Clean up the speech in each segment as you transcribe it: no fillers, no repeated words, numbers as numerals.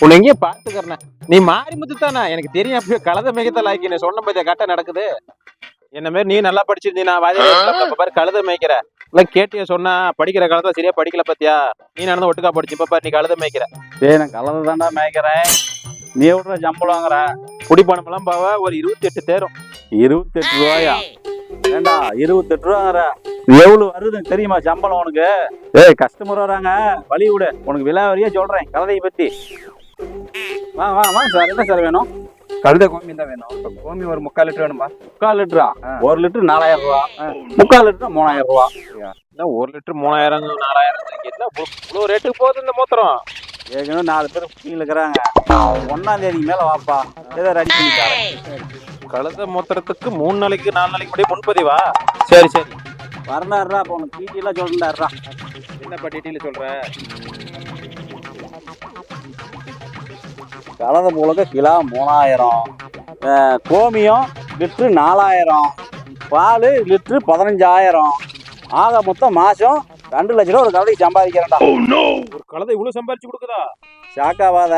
உன்னை எங்கேயே பாத்துக்கிறேன். நீ மாறி முத்து தானே, எனக்கு தெரியும். அப்படியே கழுத மேய்க்கத்தான் லாய்க்கு. சொன்ன பத்தியா கரெக்டா நடக்குது. என்ன மாதிரி நீ நல்லா படிச்சிருந்தீ, நான் பாரு கழுத மேய்க்கிற எல்லாம் கேட்டிய சொன்னா. படிக்கிற காலத்துல சரியா படிக்கல பத்தியா. நீ நடந்து ஒட்டுக்கா படிச்சு இப்ப நீ கழுத மேய்க்கிற. சரி, நான் கலந்து தாண்டா மேய்க்கிறேன். நீ விடுற சம்பளம் வாங்குற குடி பணம் எல்லாம் பாவ ஒரு 28 தேரும். 28 ரூபாயா? ஏண்டா 28 ரூபாங்கிற? எவ்வளவு வருதுன்னு தெரியுமா சம்பளம் உனக்கு? ஏய், கஸ்டமர் வராங்க, வழி விடு. உனக்கு விலை வரையா சொல்றேன் கலதையை பத்தி. வாங்க வாங்க வாங்க சார். என்ன சார் வேணும்? கழுத கோமி தான் வேணும். கோமி ஒரு 3/4 லிட்டர் வேணும்பா. 3/4 லிட்டரா? 1 லிட்டர் 4000 ரூபா, 3/4 லிட்டர் 3000 ரூபா. 1 லிட்டர் 3000 4000 என்ன இவ்வளவு ரேட்டுக்கு போகுது இந்த மூத்திரம்? ஏற்கனவே 4 பேர் கீழே இருக்கிறாங்க. 1ஆம் தேதிக்கு மேல வாப்பா, ஏதோ ரெடி பண்ணிட்டாங்க. கழுத மூத்திரத்துக்கு 3 நாளைக்கு 4 நாளைக்கு முன்னாடி முன்பதிவா? சரி சரி வரண்டாடுறா. அப்போ உனக்கு டீட்டெயிலாக சொல்லிட்டாடுறா. என்னப்பா டீட்டெயில் சொல்ற? கலந்த போலக்க கிலோ 3000, கோமியம் லிட்ரு 4000, பால் லிட்ரு 15000. ஆக மொத்தம் மாசம் 2 லட்ச ரூபா ஒரு கலதைக்கு சம்பாதிக்கிறேன்டா. ஒரு கழுதை இவ்வளவு சம்பாரிச்சு கொடுக்குதா? ஷாக்காவாத?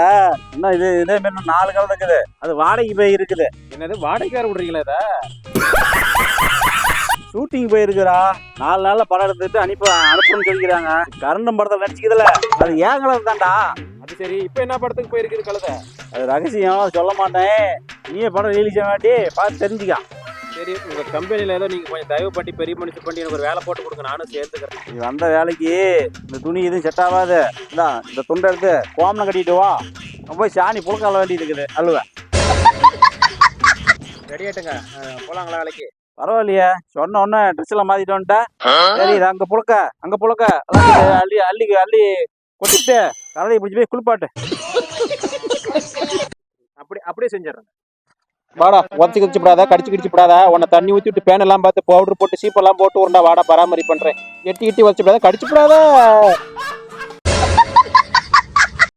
இன்னும் இதே மாதிரி 4 கலதை இருக்குது. அது வாடகைக்கு போய் இருக்குது. என்னது வாடகைக்கார விடுறீங்களா? இத ஷூட்டிங் போயிருக்குறா. 4 நாள்ல படம் எடுத்துட்டு அனுப்புன்னு சொல்லிக்கிறாங்க. கரண்டும் படத்தை நடிச்சுக்குதுல, அது ஏன் கலதை தான்டா. அது சரி, இப்ப என்ன படத்துக்கு போயிருக்குது கழுதை? அது ரகசியம், சொல்ல மாட்டேன். நீயே படம் ரிலீஸ் ஆகாட்டி பார்த்து தெரிஞ்சுக்கா. சரி, உங்க கம்பெனில ஏதோ நீங்க கொஞ்சம் தயவு பண்ணி பெரிய மனுஷன் பண்ணி எனக்கு ஒரு வேலை போட்டு கொடுங்க, நானும் சேர்த்துக்கிறேன். நீ வந்த வேலைக்கு இந்த துணி எதுவும் செட் ஆகாது. இந்த துண்டை எடுத்து கோமனை கட்டிட்டு வா. போய் சாணி புழுக்கால வேண்டி இருக்குது அழுவ. ரெடி ஆயிட்டுங்க, போலாங்களா வேலைக்கு? பரவாயில்லையே, சொன்ன உடனே ட்ரெஸ் எல்லாம் மாத்திட்டு வந்துட்டேன். சரி, இது அங்க புழுக்க அள்ளி அள்ளி அள்ளி கொட்டிட்டு கலதையை பிடிச்சி போய் குளிப்பாட்டு. அப்படியே செஞ்சிடறேன். வாடா, உதச்சி கிடிச்சுப்படாதா, கடிச்சு கிடிச்சுப்படாதா. உன்னை தண்ணி ஊற்றி விட்டு பேன் எல்லாம் பார்த்து பவுடர் போட்டு சீப்பெல்லாம் போட்டு உண்டா வாடா, பராமரி பண்றேன். எட்டி உதச்சிப்படாதா, கடிச்சுப்படாதா.